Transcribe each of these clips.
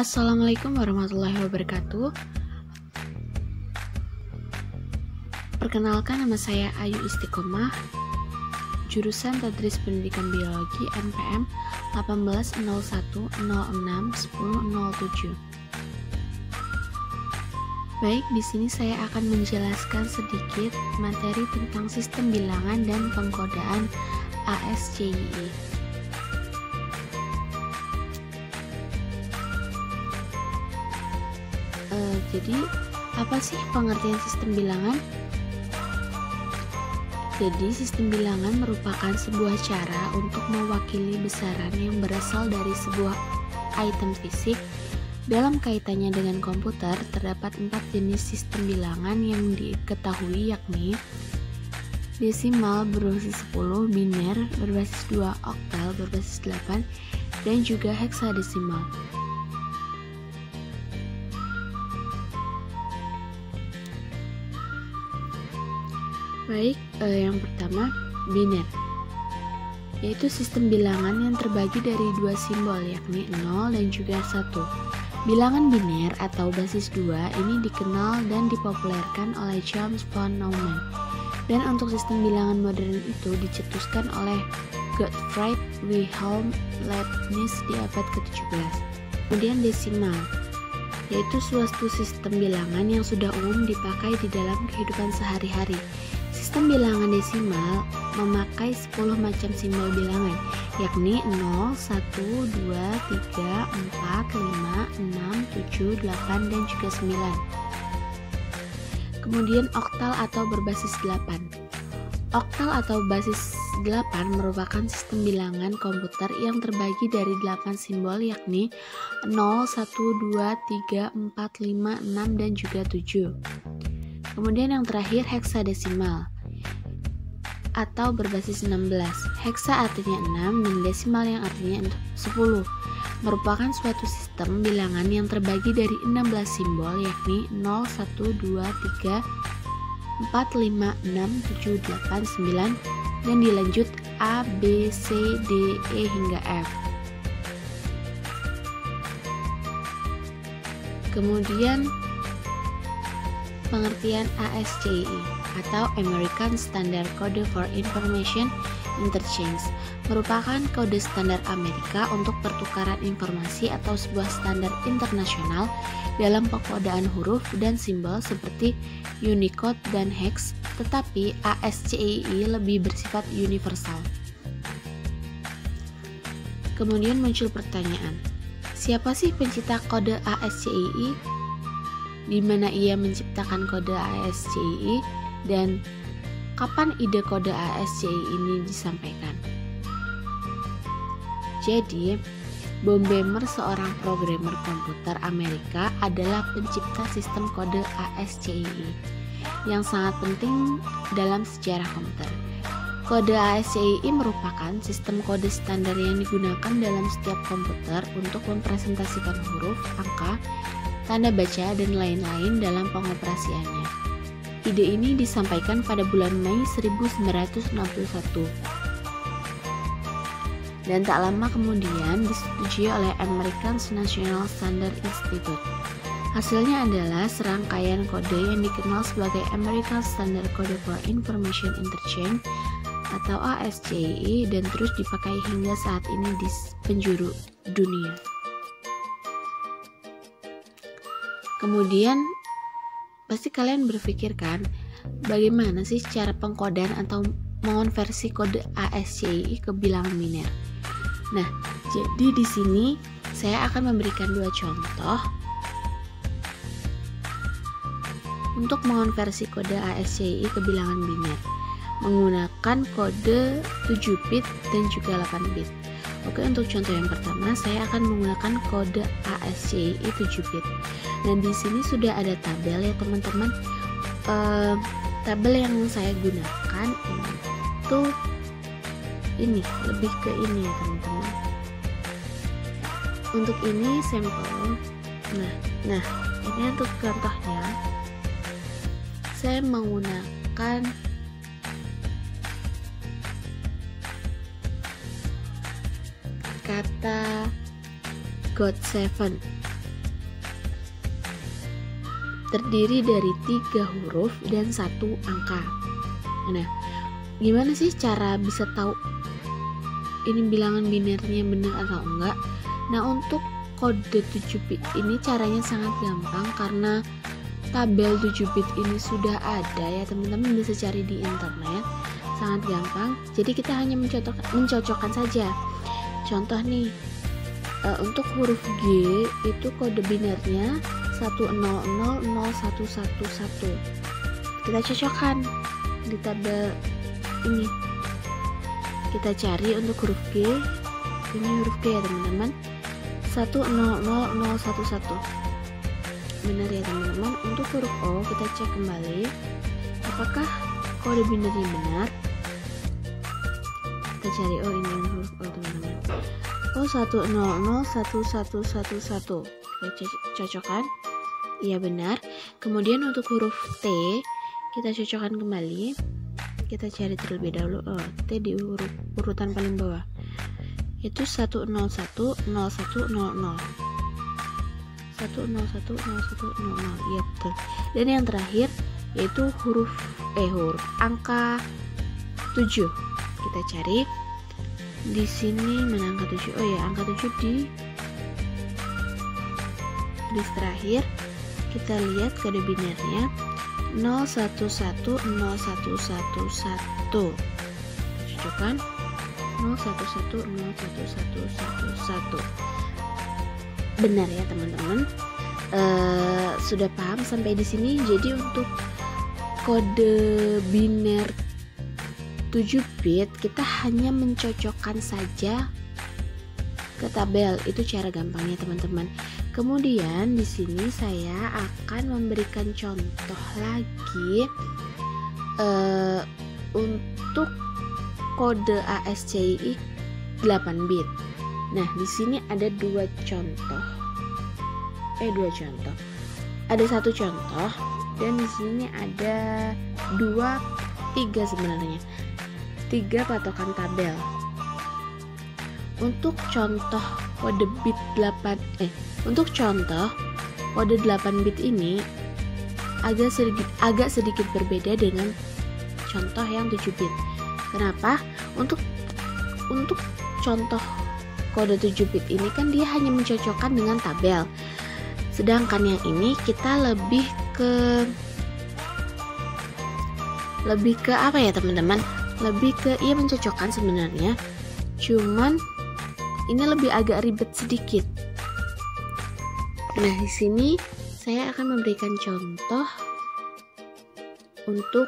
Assalamualaikum warahmatullahi wabarakatuh. Perkenalkan, nama saya Ayu Istiqomah, jurusan Tadris Pendidikan Biologi NPM 1801061007. Baik, di sini saya akan menjelaskan sedikit materi tentang sistem bilangan dan pengkodaan ASCII. Jadi, apa sih pengertian sistem bilangan? Jadi, sistem bilangan merupakan sebuah cara untuk mewakili besaran yang berasal dari sebuah item fisik. Dalam kaitannya dengan komputer, terdapat 4 jenis sistem bilangan yang diketahui, yakni desimal berbasis 10, biner berbasis 2, oktal berbasis 8, dan juga heksadesimal. Baik, yang pertama biner, yaitu sistem bilangan yang terbagi dari dua simbol, yakni 0 dan juga 1. Bilangan biner atau basis 2 ini dikenal dan dipopulerkan oleh James von Neumann, dan untuk sistem bilangan modern itu dicetuskan oleh Gottfried Wilhelm Leibniz di abad ke-17. Kemudian desimal, yaitu suatu sistem bilangan yang sudah umum dipakai di dalam kehidupan sehari-hari. Sistem bilangan desimal memakai 10 macam simbol bilangan, yakni 0, 1, 2, 3, 4, 5, 6, 7, 8, dan juga 9. Kemudian oktal atau berbasis 8. Oktal atau basis 8 merupakan sistem bilangan komputer yang terbagi dari 8 simbol, yakni 0, 1, 2, 3, 4, 5, 6, dan juga 7. Kemudian yang terakhir heksadesimal atau berbasis 16. Heksa artinya 6 dan desimal yang artinya 10. Merupakan suatu sistem bilangan yang terbagi dari 16 simbol, yakni 0, 1, 2, 3, 4, 5, 6, 7, 8, 9, dan dilanjut A, B, C, D, E hingga F. Kemudian pengertian ASCII atau American Standard Code for Information Interchange merupakan kode standar Amerika untuk pertukaran informasi atau sebuah standar internasional dalam pengkodaan huruf dan simbol seperti Unicode dan Hex, tetapi ASCII lebih bersifat universal. Kemudian muncul pertanyaan, siapa sih pencipta kode ASCII? Di mana ia menciptakan kode ASCII dan kapan ide kode ASCII ini disampaikan? Jadi, Bob Bemer, seorang programmer komputer Amerika, adalah pencipta sistem kode ASCII yang sangat penting dalam sejarah komputer. Kode ASCII merupakan sistem kode standar yang digunakan dalam setiap komputer untuk mempresentasikan huruf, angka, tanda baca, dan lain-lain dalam pengoperasiannya. Ide ini disampaikan pada bulan Mei 1961 dan tak lama kemudian disetujui oleh American National Standard Institute. Hasilnya adalah serangkaian kode yang dikenal sebagai American Standard Code for Information Interchange atau ASCII dan terus dipakai hingga saat ini di penjuru dunia. Kemudian pasti kalian berpikir kan, bagaimana sih cara pengkodaan atau mengonversi kode ASCII ke bilangan biner? Nah, jadi di sini saya akan memberikan 2 contoh untuk mengonversi kode ASCII ke bilangan biner menggunakan kode 7 bit dan juga 8 bit. Oke, untuk contoh yang pertama saya akan menggunakan kode ASCII 7 bit. Dan di sini sudah ada tabel ya teman-teman. Tabel yang saya gunakan itu ini, lebih ke ini ya teman-teman. Untuk ini sampel. Nah, ini untuk contohnya saya menggunakan kata God7 terdiri dari 3 huruf dan 1 angka. Nah, gimana sih cara bisa tahu ini bilangan binernya benar atau enggak? Nah, untuk kode 7 bit ini caranya sangat gampang karena tabel 7 bit ini sudah ada ya teman-teman, bisa cari di internet, sangat gampang. Jadi kita hanya mencocokkan saja. Contoh nih, untuk huruf G itu kode binernya 1000111. Kita cocokkan di tabel ini. Kita cari untuk huruf G, ini huruf G ya teman-teman, 1000111. Benar ya teman-teman. Untuk huruf O kita cek kembali apakah kode binernya benar. Kita cari, oh ini huruf O teman-teman, oh 1001111. Kita cocokkan, iya benar. Kemudian untuk huruf T kita cocokkan kembali. Kita cari terlebih dahulu, T di urutan paling bawah itu 1010100. 1010100, iya betul. Dan yang terakhir yaitu huruf angka 7. Kita cari di sini mana angka 7. Oh ya, angka 7 di list terakhir. Kita lihat kode binernya 01101111. Cocokkan 01101111. Benar ya teman-teman. Sudah paham sampai di sini. Jadi untuk kode biner 7 bit kita hanya mencocokkan saja ke tabel. Itu cara gampangnya teman-teman. Kemudian di sini saya akan memberikan contoh lagi untuk kode ASCII 8 bit. Nah, di sini ada dua contoh. Ada satu contoh dan di sini ada 3 sebenarnya. 3 patokan tabel. Untuk contoh kode bit 8 untuk contoh kode 8 bit ini agak sedikit berbeda dengan contoh yang 7 bit. Kenapa? Untuk contoh kode 7 bit ini kan dia hanya mencocokkan dengan tabel. Sedangkan yang ini kita lebih ke apa ya teman-teman? Lebih ke mencocokkan sebenarnya. Cuman ini lebih agak ribet sedikit. Nah, di sini saya akan memberikan contoh untuk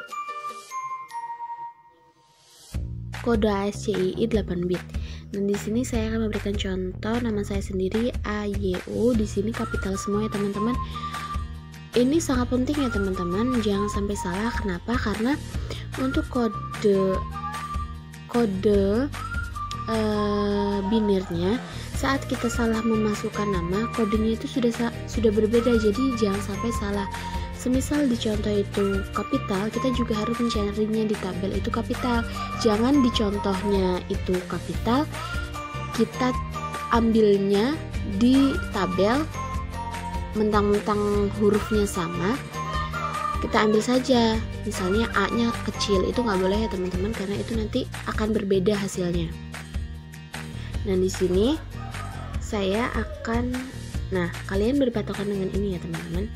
kode ASCII 8 bit. Dan di sini saya akan memberikan contoh nama saya sendiri AYO. Di sini kapital semua ya teman-teman. Ini sangat penting ya teman-teman, jangan sampai salah. Kenapa? Karena untuk kode binernya saat kita salah memasukkan nama, kodenya itu sudah berbeda. Jadi jangan sampai salah. Semisal di contoh itu kapital, kita juga harus mencarinya di tabel itu kapital. Jangan di contohnya itu kapital, kita ambilnya di tabel mentang-mentang hurufnya sama, kita ambil saja. Misalnya A-nya kecil, itu nggak boleh ya teman-teman, karena itu nanti akan berbeda hasilnya. Nah, di sini saya akan, kalian berpatokan dengan ini ya teman-teman.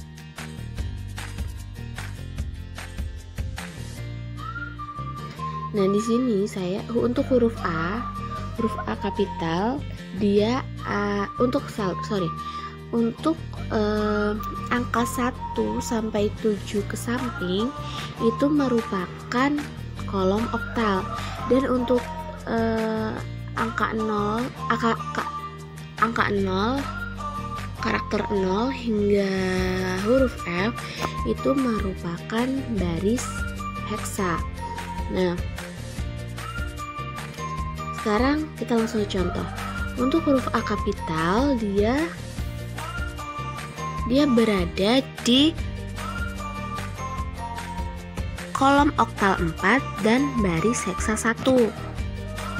Nah, di sini saya untuk huruf A kapital dia untuk angka 1 sampai 7 ke samping itu merupakan kolom oktal, dan untuk angka 0 karakter 0 hingga huruf F itu merupakan baris heksa. Nah, sekarang kita langsung contoh. Untuk huruf A kapital dia berada di kolom oktal 4 dan baris heksa 1.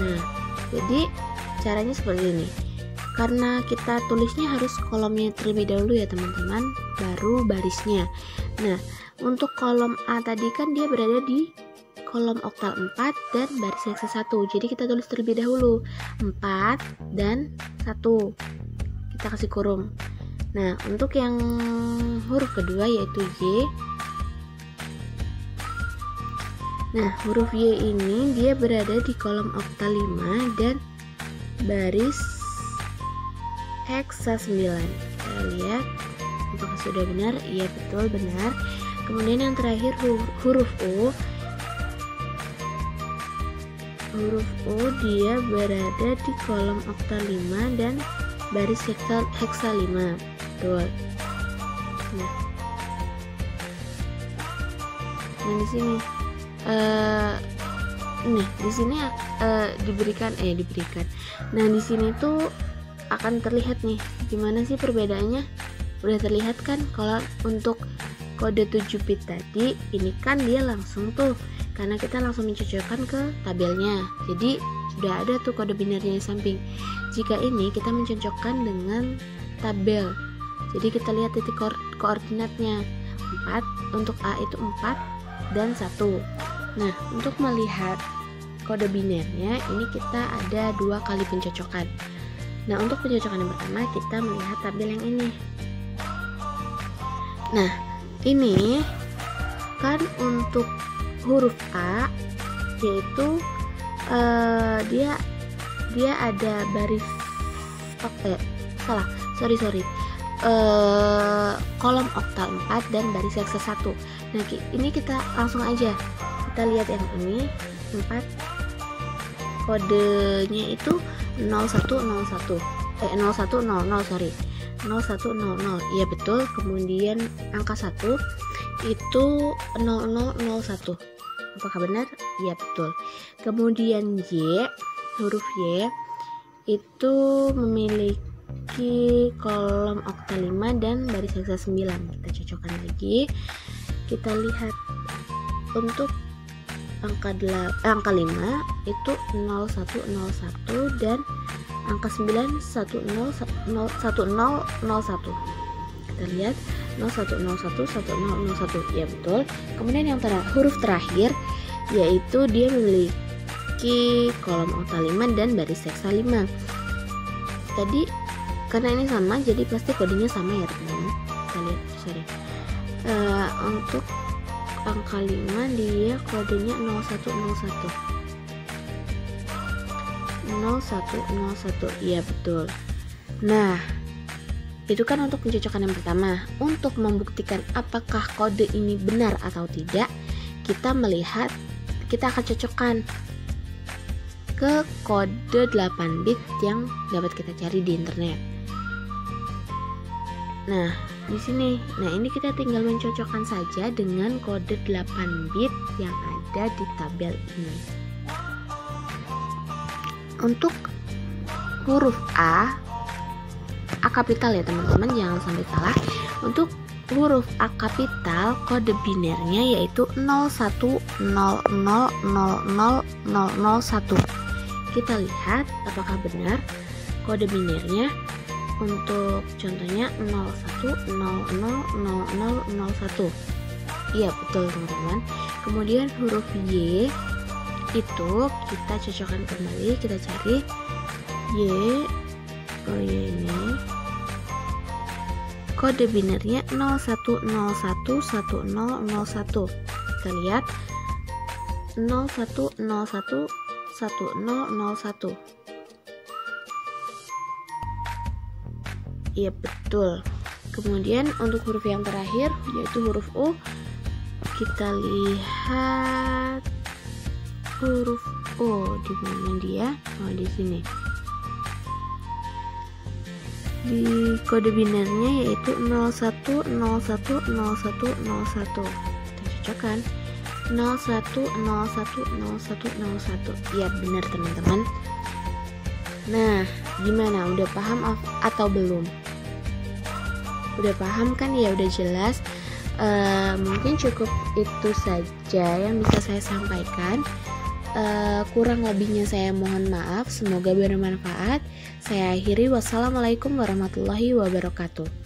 Nah, jadi caranya seperti ini. karena kita tulisnya harus kolomnya terlebih dahulu ya teman-teman, baru barisnya. Nah, untuk kolom A tadi kan dia berada di kolom oktal 4 dan baris hexa 1. Jadi kita tulis terlebih dahulu 4 dan 1. Kita kasih kurung. Nah, untuk yang huruf kedua yaitu Y. Nah, huruf Y ini dia berada di kolom oktal 5 dan baris hexa 9. Kita lihat apakah sudah benar? Iya, betul, benar. Kemudian yang terakhir huruf U. Huruf U dia berada di kolom oktal 5 dan baris hexa 5. Betul. Nah, di sini di sini diberikan. Nah, di sini tuh akan terlihat nih gimana sih perbedaannya. Udah terlihat kan kalau untuk kode 7 bit tadi ini kan dia langsung tuh, karena kita langsung mencocokkan ke tabelnya. Jadi sudah ada tuh kode binarnya di samping. Jika ini kita mencocokkan dengan tabel. Jadi kita lihat titik koordinatnya 4, untuk A itu 4 dan 1. Nah, untuk melihat kode binarnya ini kita ada 2 kali pencocokan. Nah, untuk pencocokan yang pertama kita melihat tabel yang ini. Nah, ini kan untuk huruf A yaitu dia ada baris kolom oktal 4 dan baris hexa 1. Nah, ini kita langsung aja kita lihat yang ini 4, kodenya itu 0100 iya betul. Kemudian angka 1 itu 0001. Apakah benar? Iya betul. Kemudian huruf Y itu memiliki kolom oktal 5 dan baris hexa 9. Kita cocokkan lagi. Kita lihat untuk angka 5 itu 0101 dan angka 9 1001. Kita lihat 0101 1001. Ya betul. Kemudian yang huruf terakhir yaitu dia memiliki kolom oktal 5 dan baris hexa 5. Tadi karena ini sama jadi pasti kodenya sama ya teman-teman. Kita lihat untuk angka 5 dia kodenya 0101. Iya betul. Nah, itu kan untuk pencocokan yang pertama. Untuk membuktikan apakah kode ini benar atau tidak, kita akan cocokkan ke kode 8 bit yang dapat kita cari di internet. Nah, di sini. Nah, ini kita tinggal mencocokkan saja dengan kode 8 bit yang ada di tabel ini. Untuk huruf A kapital ya teman-teman, jangan sampai salah. Untuk huruf A kapital kode binarnya yaitu 01000001. Kita lihat apakah benar kode binarnya. Untuk contohnya 01000001. Iya betul teman-teman. Kemudian huruf Y itu kita cocokkan kembali, kita cari Y ini kode binarnya 01011001. Kita lihat 01011001. Iya betul. Kemudian untuk huruf yang terakhir yaitu huruf U, kita lihat huruf O di mana dia? Oh, di sini. Di kode binarnya yaitu 01010101. Kita cocokkan 01010101. Iya benar teman-teman. Nah, gimana? Udah paham atau belum? Udah paham kan ya, udah jelas. Mungkin cukup itu saja yang bisa saya sampaikan. Kurang lebihnya saya mohon maaf. Semoga bermanfaat. Saya akhiri, wassalamualaikum warahmatullahi wabarakatuh.